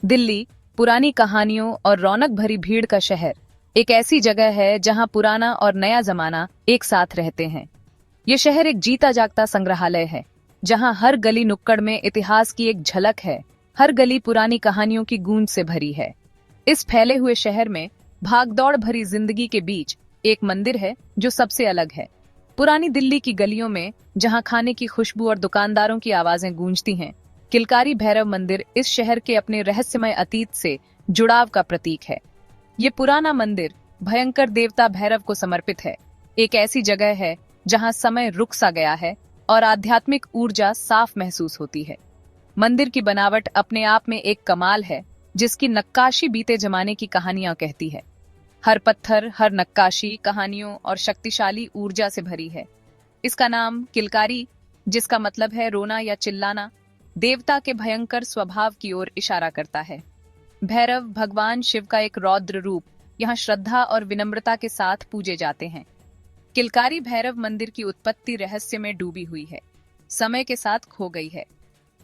दिल्ली पुरानी कहानियों और रौनक भरी भीड़ का शहर एक ऐसी जगह है जहां पुराना और नया जमाना एक साथ रहते हैं। ये शहर एक जीता जागता संग्रहालय है जहां हर गली नुक्कड़ में इतिहास की एक झलक है। हर गली पुरानी कहानियों की गूंज से भरी है। इस फैले हुए शहर में भागदौड़ भरी जिंदगी के बीच एक मंदिर है जो सबसे अलग है। पुरानी दिल्ली की गलियों में जहां खाने की खुशबू और दुकानदारों की आवाजें गूंजती हैं, किलकारी भैरव मंदिर इस शहर के अपने रहस्यमय अतीत से जुड़ाव का प्रतीक है। ये पुराना मंदिर भयंकर देवता भैरव को समर्पित है। एक ऐसी जगह है जहां समय रुक सा गया है और आध्यात्मिक ऊर्जा साफ महसूस होती है। मंदिर की बनावट अपने आप में एक कमाल है, जिसकी नक्काशी बीते जमाने की कहानियां कहती है। हर पत्थर, हर नक्काशी कहानियों और शक्तिशाली ऊर्जा से भरी है। इसका नाम किलकारी, जिसका मतलब है रोना या चिल्लाना, देवता के भयंकर स्वभाव की ओर इशारा करता है। भैरव भगवान शिव का एक रौद्र रूप यहाँ श्रद्धा और विनम्रता के साथ पूजे जाते हैं। किलकारी भैरव मंदिर की उत्पत्ति रहस्य में डूबी हुई है, समय के साथ खो गई है।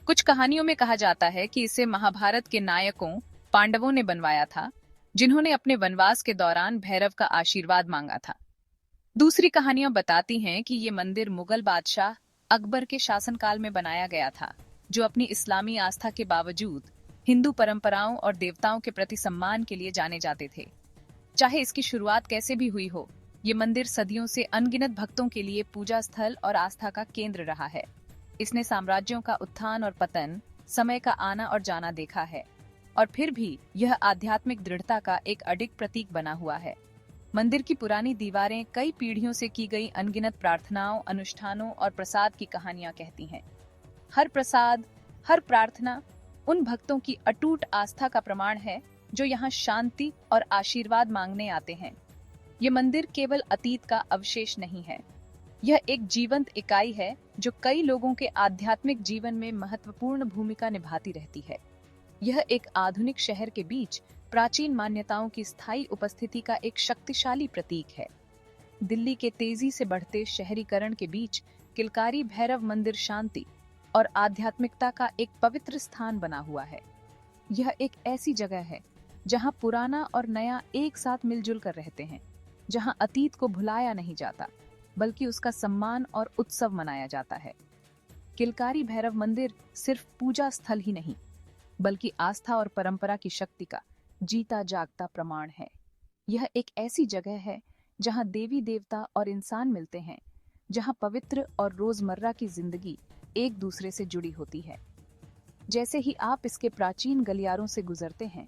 कुछ कहानियों में कहा जाता है कि इसे महाभारत के नायकों पांडवों ने बनवाया था, जिन्होंने अपने वनवास के दौरान भैरव का आशीर्वाद मांगा था। दूसरी कहानियां बताती हैं कि ये मंदिर मुगल बादशाह अकबर के शासनकाल में बनाया गया था, जो अपनी इस्लामी आस्था के बावजूद हिंदू परंपराओं और देवताओं के प्रति सम्मान के लिए जाने जाते थे। चाहे इसकी शुरुआत कैसे भी हुई हो, ये मंदिर सदियों से अनगिनत भक्तों के लिए पूजा स्थल और आस्था का केंद्र रहा है। इसने साम्राज्यों का उत्थान और पतन, समय का आना और जाना देखा है, और फिर भी यह आध्यात्मिक दृढ़ता का एक अडिग प्रतीक बना हुआ है। मंदिर की पुरानी दीवारें कई पीढ़ियों से की गई अनगिनत प्रार्थनाओं, अनुष्ठानों और प्रसाद की कहानियां कहती हैं। हर प्रसाद, हर प्रार्थना उन भक्तों की अटूट आस्था का प्रमाण है जो यहाँ शांति और आशीर्वाद मांगने आते हैं। ये मंदिर केवल अतीत का अवशेष नहीं है, यह एक जीवंत इकाई है जो कई लोगों के आध्यात्मिक जीवन में महत्वपूर्ण भूमिका निभाती रहती है। यह एक आधुनिक शहर के बीच प्राचीन मान्यताओं की स्थायी उपस्थिति का एक शक्तिशाली प्रतीक है। दिल्ली के तेजी से बढ़ते शहरीकरण के बीच किलकारी भैरव मंदिर शांति और आध्यात्मिकता का एक पवित्र स्थान बना हुआ है। यह एक ऐसी जगह है जहां पुराना और नया एक साथ मिलजुल कर रहते हैं, जहां अतीत को भुलाया नहीं जाता, बल्कि उसका सम्मान और उत्सव मनाया जाता है। किलकारी भैरव मंदिर सिर्फ पूजा स्थल ही नहीं, बल्कि आस्था और परंपरा की शक्ति का जीता जागता प्रमाण है। यह एक ऐसी जगह है जहां देवी देवता और इंसान मिलते हैं, जहां पवित्र और रोजमर्रा की जिंदगी एक दूसरे से जुड़ी होती है। जैसे ही आप इसके प्राचीन गलियारों से गुजरते हैं,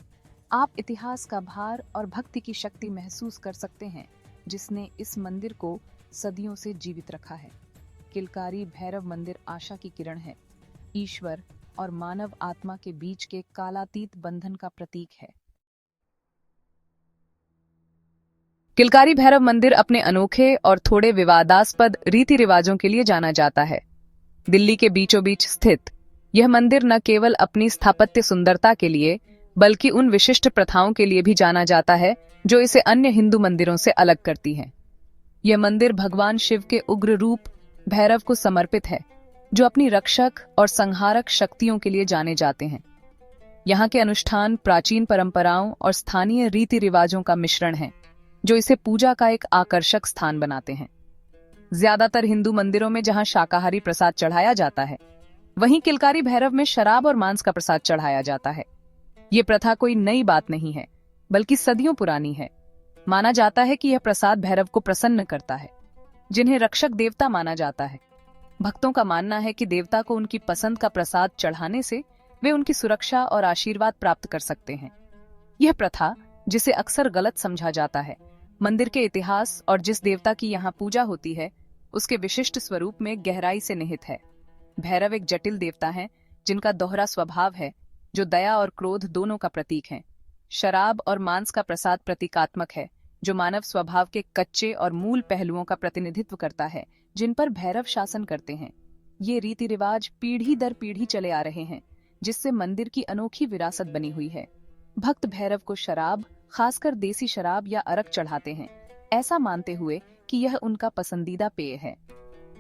आप इतिहास का भार और भक्ति की शक्ति महसूस कर सकते हैं, जिसने इस मंदिर को सदियों से जीवित रखा है। किलकारी भैरव मंदिर आशा की किरण है, ईश्वर और मानव आत्मा के बीच के कालातीत बंधन का प्रतीक है। किलकारी भैरव मंदिर अपने अनोखे और थोड़े विवादास्पद रीति रिवाजों के लिए जाना जाता है। दिल्ली के बीचों बीच स्थित यह मंदिर न केवल अपनी स्थापत्य सुंदरता के लिए, बल्कि उन विशिष्ट प्रथाओं के लिए भी जाना जाता है जो इसे अन्य हिंदू मंदिरों से अलग करती हैं। यह मंदिर भगवान शिव के उग्र रूप भैरव को समर्पित है, जो अपनी रक्षक और संहारक शक्तियों के लिए जाने जाते हैं। यहाँ के अनुष्ठान प्राचीन परंपराओं और स्थानीय रीति रिवाजों का मिश्रण है, जो इसे पूजा का एक आकर्षक स्थान बनाते हैं। ज्यादातर हिंदू मंदिरों में जहां शाकाहारी प्रसाद चढ़ाया जाता है, वहीं किलकारी भैरव में शराब और मांस का प्रसाद चढ़ाया जाता है। ये प्रथा कोई नई बात नहीं है, बल्कि सदियों पुरानी है। माना जाता है कि यह प्रसाद भैरव को प्रसन्न करता है, जिन्हें रक्षक देवता माना जाता है। भक्तों का मानना है कि देवता को उनकी पसंद का प्रसाद चढ़ाने से वे उनकी सुरक्षा और आशीर्वाद प्राप्त कर सकते हैं। यह प्रथा, जिसे अक्सर गलत समझा जाता है, मंदिर के इतिहास और जिस देवता की यहाँ पूजा होती है, उसके विशिष्ट स्वरूप में गहराई से निहित है। भैरव एक जटिल देवता हैं, जिनका दोहरा स्वभाव है, जो दया और क्रोध दोनों का प्रतीक है। शराब और मांस का प्रसाद प्रतीकात्मक है, जो मानव स्वभाव के कच्चे और मूल पहलुओं का प्रतिनिधित्व करता है, जिन पर भैरव शासन करते हैं। ये रीति रिवाज पीढ़ी दर पीढ़ी चले आ रहे हैं, जिससे मंदिर की अनोखी विरासत बनी हुई है। भक्त भैरव को शराब, खासकर देसी शराब या अरक चढ़ाते हैं, ऐसा मानते हुए कि यह उनका पसंदीदा पेय है।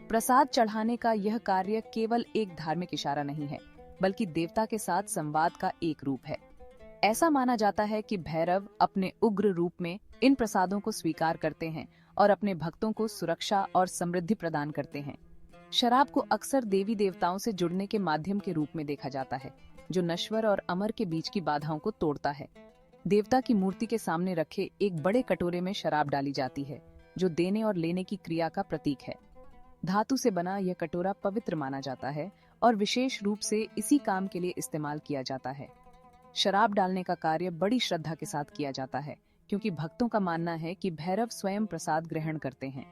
प्रसाद चढ़ाने का यह कार्य केवल एक धार्मिक इशारा नहीं है, बल्कि देवता के साथ संवाद का एक रूप है। ऐसा माना जाता है कि भैरव अपने उग्र रूप में इन प्रसादों को स्वीकार करते हैं और अपने भक्तों को सुरक्षा और समृद्धि प्रदान करते हैं। शराब को अक्सर देवी देवताओं से जुड़ने के माध्यम के रूप में देखा जाता है, जो नश्वर और अमर के बीच की बाधाओं को तोड़ता है। देवता की मूर्ति के सामने रखे एक बड़े कटोरे में शराब डाली जाती है, जो देने और लेने की क्रिया का प्रतीक है। धातु से बना यह कटोरा पवित्र माना जाता है और विशेष रूप से इसी काम के लिए इस्तेमाल किया जाता है। शराब डालने का कार्य बड़ी श्रद्धा के साथ किया जाता है, क्योंकि भक्तों का मानना है कि भैरव स्वयं प्रसाद ग्रहण करते हैं।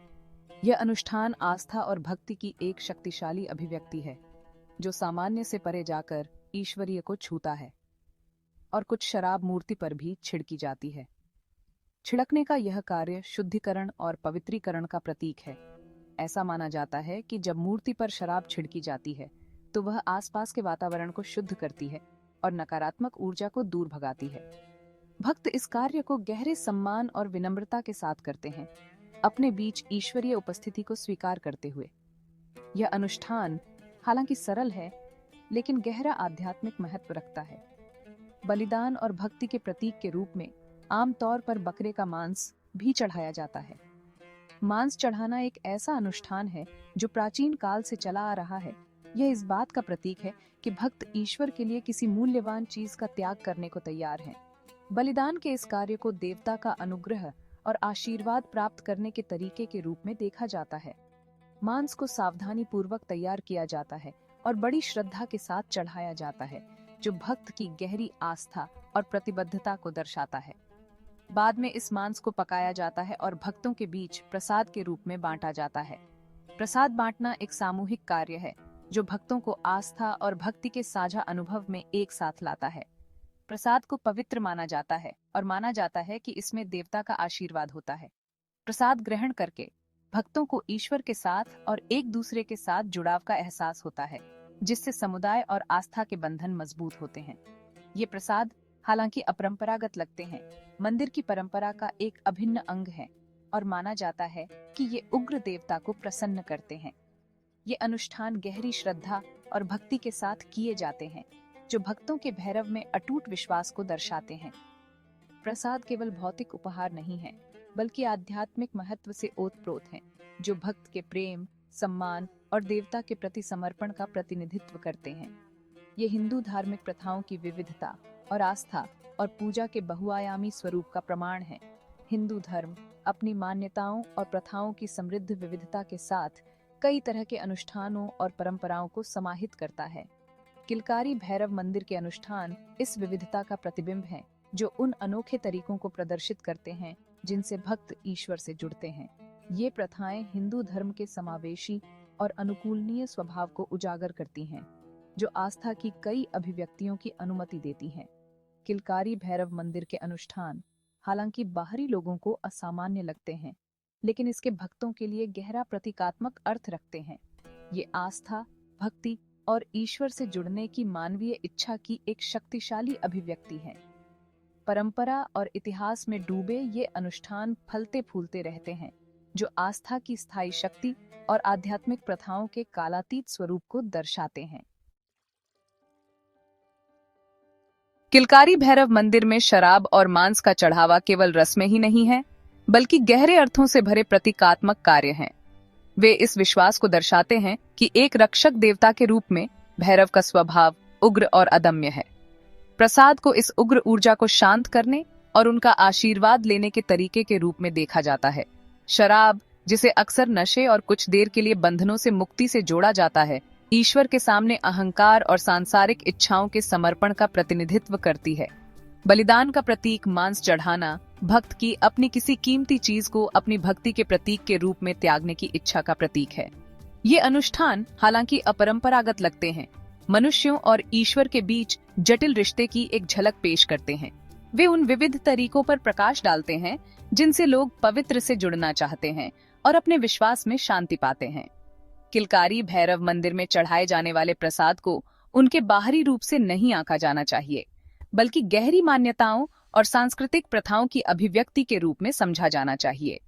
यह अनुष्ठान आस्था और भक्ति की एक शक्तिशाली अभिव्यक्ति है, जो सामान्य से परे जाकर ईश्वरीय को छूता है। और कुछ शराब मूर्ति पर भी छिड़की जाती है। छिड़कने का यह कार्य शुद्धिकरण और पवित्रीकरण का प्रतीक है। ऐसा माना जाता है कि जब मूर्ति पर शराब छिड़की जाती है, तो वह आसपास के वातावरण को शुद्ध करती है और नकारात्मक ऊर्जा को दूर भगाती है। भक्त इस कार्य को गहरे सम्मान और विनम्रता के साथ करते हैं, अपने बीच ईश्वरीय उपस्थिति को स्वीकार करते हुए। यह अनुष्ठान हालांकि सरल है, लेकिन गहरा आध्यात्मिक महत्व रखता है। बलिदान और भक्ति के प्रतीक के रूप में आमतौर पर बकरे का मांस भी चढ़ाया जाता है। मांस चढ़ाना एक ऐसा अनुष्ठान है जो प्राचीन काल से चला आ रहा है। यह इस बात का प्रतीक है कि भक्त ईश्वर के लिए किसी मूल्यवान चीज का त्याग करने को तैयार हैं। बलिदान के इस कार्य को देवता का अनुग्रह और आशीर्वाद प्राप्त करने के तरीके के रूप में देखा जाता है। मांस को सावधानी पूर्वक तैयार किया जाता है और बड़ी श्रद्धा के साथ चढ़ाया जाता है, जो भक्त की गहरी आस्था और प्रतिबद्धता को दर्शाता है। बाद में इस मांस को पकाया जाता है और भक्तों के बीच प्रसाद के रूप में बांटा जाता है। प्रसाद बांटना एक सामूहिक कार्य है, जो भक्तों को आस्था और भक्ति के साझा अनुभव में एक साथ लाता है। प्रसाद को पवित्र माना जाता है और माना जाता है कि इसमें देवता का आशीर्वाद होता है। प्रसाद ग्रहण करके भक्तों को ईश्वर के साथ और एक दूसरे के साथ जुड़ाव का एहसास होता है, जिससे समुदाय और आस्था के बंधन मजबूत होते हैं। ये प्रसाद हालांकि अपरंपरागत लगते हैं, मंदिर की परंपरा का एक अभिन्न अंग है और माना जाता है कि ये उग्र देवता को प्रसन्न करते हैं। ये अनुष्ठान गहरी श्रद्धा और भक्ति के साथ किए जाते हैं, जो भक्तों के भैरव में अटूट विश्वास को दर्शाते हैं। प्रसाद केवल भौतिक उपहार नहीं है, बल्कि आध्यात्मिक महत्व से ओतप्रोत है, जो भक्त के प्रेम, सम्मान और देवता के प्रति समर्पण का प्रतिनिधित्व करते हैं। ये हिंदू धार्मिक प्रथाओं की विविधता और आस्था और पूजा के बहुआयामी स्वरूप का प्रमाण है। हिंदू धर्म अपनी मान्यताओं और प्रथाओं की समृद्ध विविधता के साथ कई तरह के अनुष्ठानों और परंपराओं को समाहित करता है। किलकारी भैरव मंदिर के अनुष्ठान इस विविधता का प्रतिबिंब हैं, जो उन अनोखे तरीकों को प्रदर्शित करते हैं जिनसे भक्त ईश्वर से जुड़ते हैं। ये प्रथाएं हिंदू धर्म के समावेशी और अनुकूलनीय स्वभाव को उजागर करती हैं, जो आस्था की कई अभिव्यक्तियों की अनुमति देती हैं। किलकारी भैरव मंदिर के अनुष्ठान हालांकि बाहरी लोगों को असामान्य लगते हैं, लेकिन इसके भक्तों के लिए गहरा प्रतीकात्मक अर्थ रखते हैं। ये आस्था, भक्ति और ईश्वर से जुड़ने की मानवीय इच्छा की एक शक्तिशाली अभिव्यक्ति है। परंपरा और इतिहास में डूबे ये अनुष्ठान फलते फूलते रहते हैं, जो आस्था की स्थायी शक्ति और आध्यात्मिक प्रथाओं के कालातीत स्वरूप को दर्शाते हैं। किलकारी भैरव मंदिर में शराब और मांस का चढ़ावा केवल रस्में ही नहीं है, बल्कि गहरे अर्थों से भरे प्रतीकात्मक कार्य हैं। वे इस विश्वास को दर्शाते हैं कि एक रक्षक देवता के रूप में भैरव का स्वभाव उग्र और अदम्य है। प्रसाद को इस उग्र ऊर्जा को शांत करने और उनका आशीर्वाद लेने के तरीके के रूप में देखा जाता है। शराब, जिसे अक्सर नशे और कुछ देर के लिए बंधनों से मुक्ति से जोड़ा जाता है, ईश्वर के सामने अहंकार और सांसारिक इच्छाओं के समर्पण का प्रतिनिधित्व करती है। बलिदान का प्रतीक मांस चढ़ाना भक्त की अपनी किसी कीमती चीज को अपनी भक्ति के प्रतीक के रूप में त्यागने की इच्छा का प्रतीक है। ये अनुष्ठान हालांकि अपरंपरागत लगते हैं, मनुष्यों और ईश्वर के बीच जटिल रिश्ते की एक झलक पेश करते हैं। वे उन विविध तरीकों पर प्रकाश डालते हैं जिनसे लोग पवित्र से जुड़ना चाहते हैं और अपने विश्वास में शांति पाते हैं। किलकारी भैरव मंदिर में चढ़ाए जाने वाले प्रसाद को उनके बाहरी रूप से नहीं आंका जाना चाहिए, बल्कि गहरी मान्यताओं और सांस्कृतिक प्रथाओं की अभिव्यक्ति के रूप में समझा जाना चाहिए।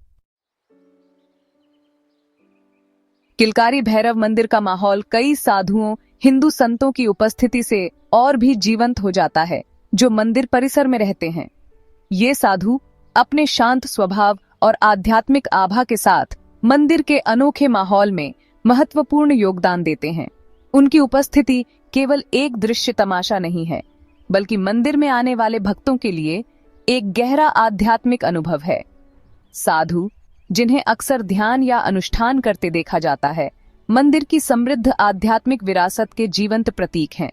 किलकारी भैरव मंदिर का माहौल कई साधुओं, हिंदू संतों की उपस्थिति से और भी जीवंत हो जाता है, जो मंदिर परिसर में रहते हैं। ये साधु अपने शांत स्वभाव और आध्यात्मिक आभा के साथ मंदिर के अनोखे माहौल में महत्वपूर्ण योगदान देते हैं। उनकी उपस्थिति केवल एक दृश्य तमाशा नहीं है, बल्कि मंदिर में आने वाले भक्तों के लिए एक गहरा आध्यात्मिक अनुभव है। साधु, जिन्हें अक्सर ध्यान या अनुष्ठान करते देखा जाता है, मंदिर की समृद्ध आध्यात्मिक विरासत के जीवंत प्रतीक हैं।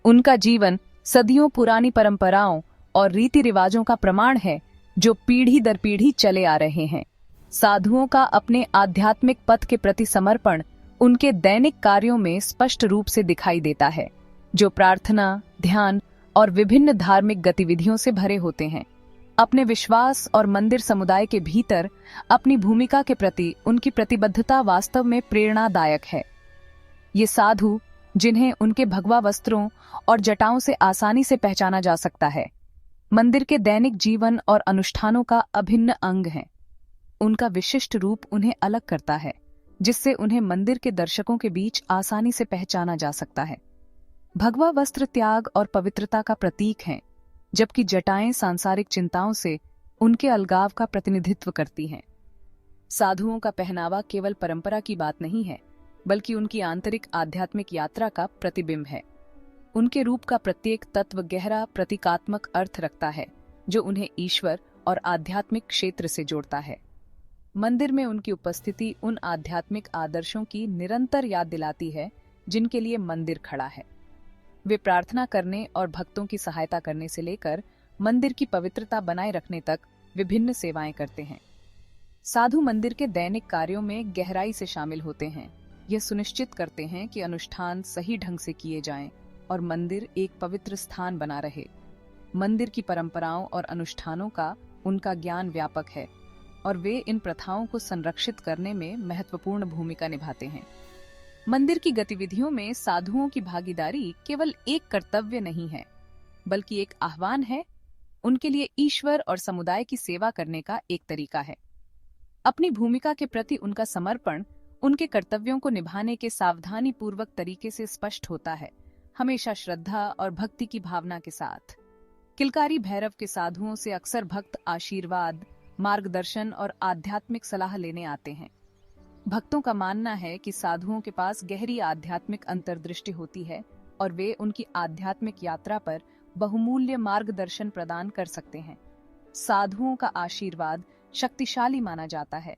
उनका जीवन सदियों पुरानी परंपराओं और रीति रिवाजों का प्रमाण है, जो पीढ़ी दर पीढ़ी चले आ रहे हैं। साधुओं का अपने आध्यात्मिक पथ के प्रति समर्पण उनके दैनिक कार्यों में स्पष्ट रूप से दिखाई देता है, जो प्रार्थना, ध्यान और विभिन्न धार्मिक गतिविधियों से भरे होते हैं। अपने विश्वास और मंदिर समुदाय के भीतर अपनी भूमिका के प्रति उनकी प्रतिबद्धता वास्तव में प्रेरणादायक है। ये साधु, जिन्हें उनके भगवा वस्त्रों और जटाओं से आसानी से पहचाना जा सकता है, मंदिर के दैनिक जीवन और अनुष्ठानों का अभिन्न अंग हैं। उनका विशिष्ट रूप उन्हें अलग करता है, जिससे उन्हें मंदिर के दर्शकों के बीच आसानी से पहचाना जा सकता है। भगवा वस्त्र त्याग और पवित्रता का प्रतीक हैं, जबकि जटाएं सांसारिक चिंताओं से उनके अलगाव का प्रतिनिधित्व करती हैं। साधुओं का पहनावा केवल परंपरा की बात नहीं है, बल्कि उनकी आंतरिक आध्यात्मिक यात्रा का प्रतिबिंब है। उनके रूप का प्रत्येक तत्व गहरा प्रतीकात्मक अर्थ रखता है, जो उन्हें ईश्वर और आध्यात्मिक क्षेत्र से जोड़ता है। मंदिर में उनकी उपस्थिति उन आध्यात्मिक आदर्शों की निरंतर याद दिलाती है, जिनके लिए मंदिर खड़ा है। वे प्रार्थना करने और भक्तों की सहायता करने से लेकर मंदिर की पवित्रता बनाए रखने तक विभिन्न सेवाएं करते हैं। साधु मंदिर के दैनिक कार्यों में गहराई से शामिल होते हैं। यह सुनिश्चित करते हैं कि अनुष्ठान सही ढंग से किए जाएं और मंदिर एक पवित्र स्थान बना रहे। मंदिर की परंपराओं और अनुष्ठानों का उनका ज्ञान व्यापक है और वे इन प्रथाओं को संरक्षित करने में महत्वपूर्ण भूमिका निभाते हैं। मंदिर की गतिविधियों में साधुओं की भागीदारी केवल एक कर्तव्य नहीं है, बल्कि एक आह्वान है। उनके लिए ईश्वर और समुदाय की सेवा करने का एक तरीका है। अपनी भूमिका के प्रति उनका समर्पण उनके कर्तव्यों को निभाने के सावधानी पूर्वक तरीके से स्पष्ट होता है, हमेशा श्रद्धा और भक्ति की भावना के साथ। किलकारी भैरव के साधुओं से अक्सर भक्त आशीर्वाद, मार्गदर्शन और आध्यात्मिक सलाह लेने आते हैं। भक्तों का मानना है कि साधुओं के पास गहरी आध्यात्मिक अंतर्दृष्टि होती है और वे उनकी आध्यात्मिक यात्रा पर बहुमूल्य मार्गदर्शन प्रदान कर सकते हैं। साधुओं का आशीर्वाद शक्तिशाली माना जाता है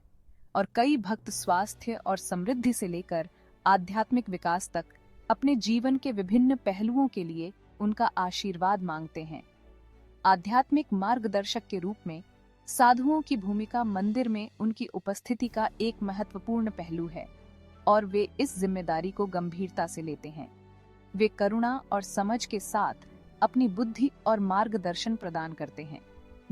और कई भक्त स्वास्थ्य और समृद्धि से लेकर आध्यात्मिक विकास तक अपने जीवन के विभिन्न पहलुओं के लिए उनका आशीर्वाद मांगते हैं। आध्यात्मिक मार्गदर्शक के रूप में साधुओं की भूमिका मंदिर में उनकी उपस्थिति का एक महत्वपूर्ण पहलू है और वे इस जिम्मेदारी को गंभीरता से लेते हैं। वे करुणा और समझ के साथ अपनी बुद्धि और मार्गदर्शन प्रदान करते हैं,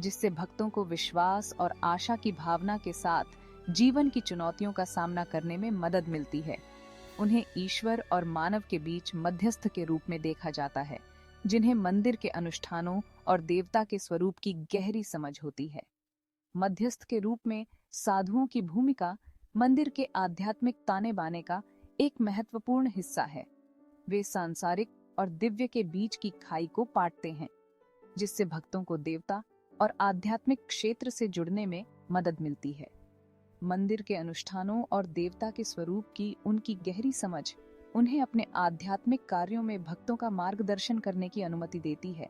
जिससे भक्तों को विश्वास और आशा की भावना के साथ जीवन की चुनौतियों का सामना करने में मदद मिलती है। उन्हें ईश्वर और मानव के बीच मध्यस्थ के रूप में देखा जाता है, जिन्हें मंदिर के अनुष्ठानों और देवता के स्वरूप की गहरी समझ होती है। मध्यस्थ के रूप में साधुओं की भूमिका मंदिर के आध्यात्मिक ताने बाने का एक महत्वपूर्ण हिस्सा है। वे सांसारिक और दिव्य के बीच की खाई को पाटते हैं, जिससे भक्तों को देवता और आध्यात्मिक क्षेत्र से जुड़ने में मदद मिलती है। मंदिर के अनुष्ठानों और देवता के स्वरूप की उनकी गहरी समझ उन्हें अपने आध्यात्मिक कार्यों में भक्तों का मार्गदर्शन करने की अनुमति देती है,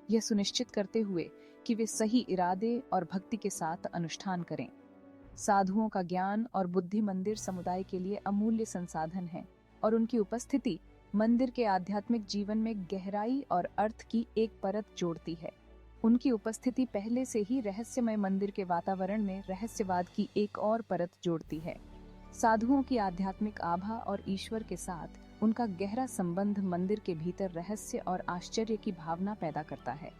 यह सुनिश्चित करते हुए कि वे सही इरादे और भक्ति के साथ अनुष्ठान करें। साधुओं का ज्ञान और बुद्धि मंदिर समुदाय के लिए अमूल्य संसाधन है और उनकी उपस्थिति मंदिर के आध्यात्मिक जीवन में गहराई और अर्थ की एक परत जोड़ती है। उनकी उपस्थिति पहले से ही रहस्यमय मंदिर के वातावरण में रहस्यवाद की एक और परत जोड़ती है। साधुओं की आध्यात्मिक आभा और ईश्वर के साथ उनका गहरा संबंध मंदिर के भीतर रहस्य और आश्चर्य की भावना पैदा करता है।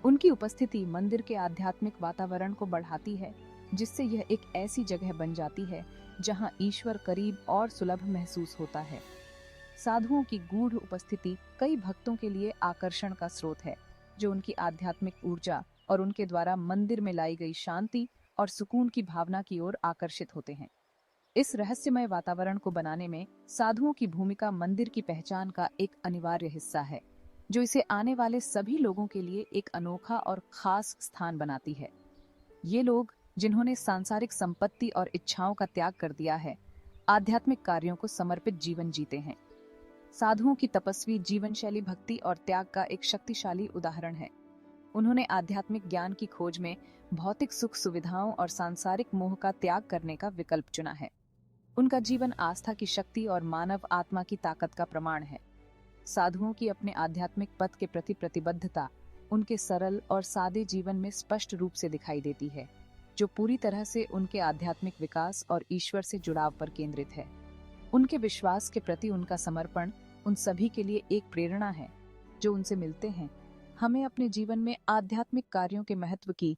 उनकी उपस्थिति मंदिर के आध्यात्मिक वातावरण को बढ़ाती है, जिससे यह एक ऐसी जगह बन जाती है जहां ईश्वर करीब और सुलभ महसूस होता है। साधुओं की गूढ़ उपस्थिति कई भक्तों के लिए आकर्षण का स्रोत है, जो उनकी आध्यात्मिक ऊर्जा और उनके द्वारा मंदिर में लाई गई शांति और सुकून की भावना की ओर आकर्षित होते हैं। इस रहस्यमय वातावरण को बनाने में साधुओं की भूमिका मंदिर की पहचान का एक अनिवार्य हिस्सा है। जो इसे आने वाले सभी लोगों के लिए एक अनोखा और खास स्थान बनाती है। ये लोग, जिन्होंने सांसारिक संपत्ति और इच्छाओं का त्याग कर दिया है, आध्यात्मिक कार्यों को समर्पित जीवन जीते हैं। साधुओं की तपस्वी जीवन शैली भक्ति और त्याग का एक शक्तिशाली उदाहरण है। उन्होंने आध्यात्मिक ज्ञान की खोज में भौतिक सुख सुविधाओं और सांसारिक मोह का त्याग करने का विकल्प चुना है। उनका जीवन आस्था की शक्ति और मानव आत्मा की ताकत का प्रमाण है। साधुओं की अपने आध्यात्मिक पथ के प्रति प्रतिबद्धता उनके सरल और सादे जीवन में स्पष्ट रूप से दिखाई देती है, जो पूरी तरह से उनके आध्यात्मिक विकास और ईश्वर से जुड़ाव पर केंद्रित है। उनके विश्वास के प्रति उनका समर्पण उन सभी के लिए एक प्रेरणा है जो उनसे मिलते हैं। हमें अपने जीवन में आध्यात्मिक कार्यों के महत्व की